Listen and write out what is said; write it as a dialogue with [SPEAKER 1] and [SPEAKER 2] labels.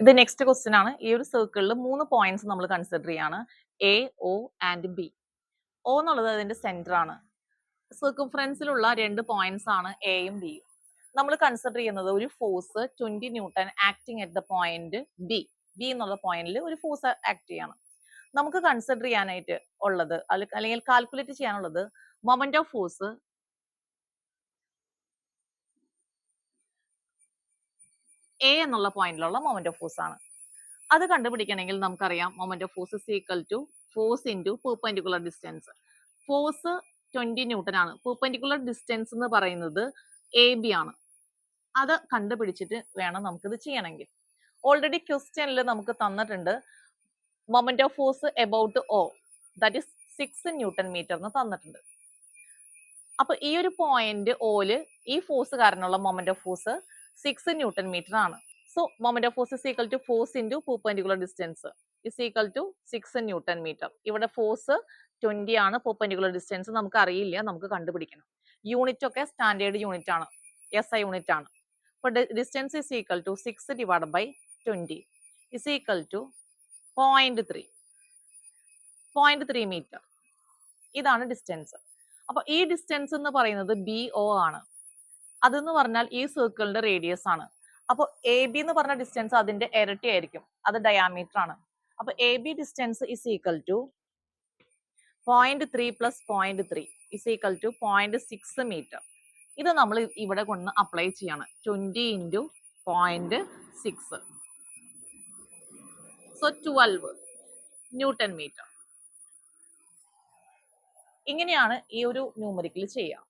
[SPEAKER 1] ഇത് next question ആണ്. ഈ ഒരു സർക്കിളിൽ 3 പോയിന്റ്സ് നമ്മൾ കൺസിഡർ ചെയ്യാണ്. A, O and B. O എന്നുള്ളത് അതിന്റെ സെന്റർ ആണ്. സർക്കംഫറൻസിലുള്ള 2 പോയിന്റ്സ് ആണ് എയും ബിയും. നമ്മൾ കൺസിഡർ ചെയ്യുന്നത് ഒരു force 20 newton acting at the point B. B എന്നുള്ള പോയിന്റിൽ ഒരു ഫോഴ്സ് ആക്ട് ചെയ്യാണ്. നമുക്ക് കൺസിഡർ ചെയ്യാനായിട്ട് ഉള്ളത് അല്ലെങ്കിൽ കാൽക്കുലേറ്റ് ചെയ്യാനുള്ളത് മൊമെന്റ് ഓഫ് ഫോഴ്സ് എ എന്നുള്ള പോയിന്റിലുള്ള മൊമെന്റ് ഓഫ് ഫോഴ്സ് ആണ്. അത് കണ്ടുപിടിക്കണമെങ്കിൽ നമുക്കറിയാം moment of force equal to force into perpendicular distance. Force 20 newton ആണ്. പെർപെൻഡിക്കുലർ ഡിസ്റ്റൻസ് എന്ന് പറയുന്നത് എ ബി ആണ്. അത് കണ്ടുപിടിച്ചിട്ട് വേണം നമുക്കിത് ചെയ്യണമെങ്കിൽ. ഓൾറെഡി ക്വസ്റ്റ്യനിൽ നമുക്ക് തന്നിട്ടുണ്ട് moment of force about O, that is 6 newton metre എന്ന് തന്നിട്ടുണ്ട്. അപ്പൊ ഈ ഒരു പോയിന്റ് ഓല് ഈ ഫോഴ്സ് കാരണമുള്ള moment of force 6 newton metre ആണ്. So moment of force equal to force into perpendicular distance is equal to 6 newton metre. ഇവിടെ ഫോഴ്സ് 20 ആണ്, പെർപെൻഡിക്കുലർ ഡിസ്റ്റൻസ് നമുക്ക് അറിയില്ല, നമുക്ക് കണ്ടുപിടിക്കണം. യൂണിറ്റ് ഒക്കെ സ്റ്റാൻഡേർഡ് യൂണിറ്റ് ആണ്, SI യൂണിറ്റ് ആണ്. അപ്പൊ distance is equal to 6 divide by 20 is equal to 0.3 metre. ഇതാണ് ഡിസ്റ്റൻസ്. അപ്പൊ ഈ ഡിസ്റ്റൻസ് എന്ന് പറയുന്നത് BO ആണ്. അതെന്ന് പറഞ്ഞാൽ ഈ സർക്കിളിന്റെ റേഡിയസ് ആണ്. അപ്പൊ AB എന്ന് പറഞ്ഞ ഡിസ്റ്റൻസ് അതിന്റെ ഇരട്ടി ആയിരിക്കും, അത് ഡയാമീറ്റർ ആണ്. അപ്പൊ AB distance is equal to 0.3 plus 0.3 is equal to 0.6 metre. ഇത് നമ്മൾ ഇവിടെ കൊണ്ട് അപ്ലൈ ചെയ്യാണ്. 20 ഇൻറ്റു 0.6, സോ 12 ന്യൂട്ടൺ മീറ്റർ. ഇങ്ങനെയാണ് ഈ ഒരു ന്യൂമറിക്കൽ ചെയ്യുക.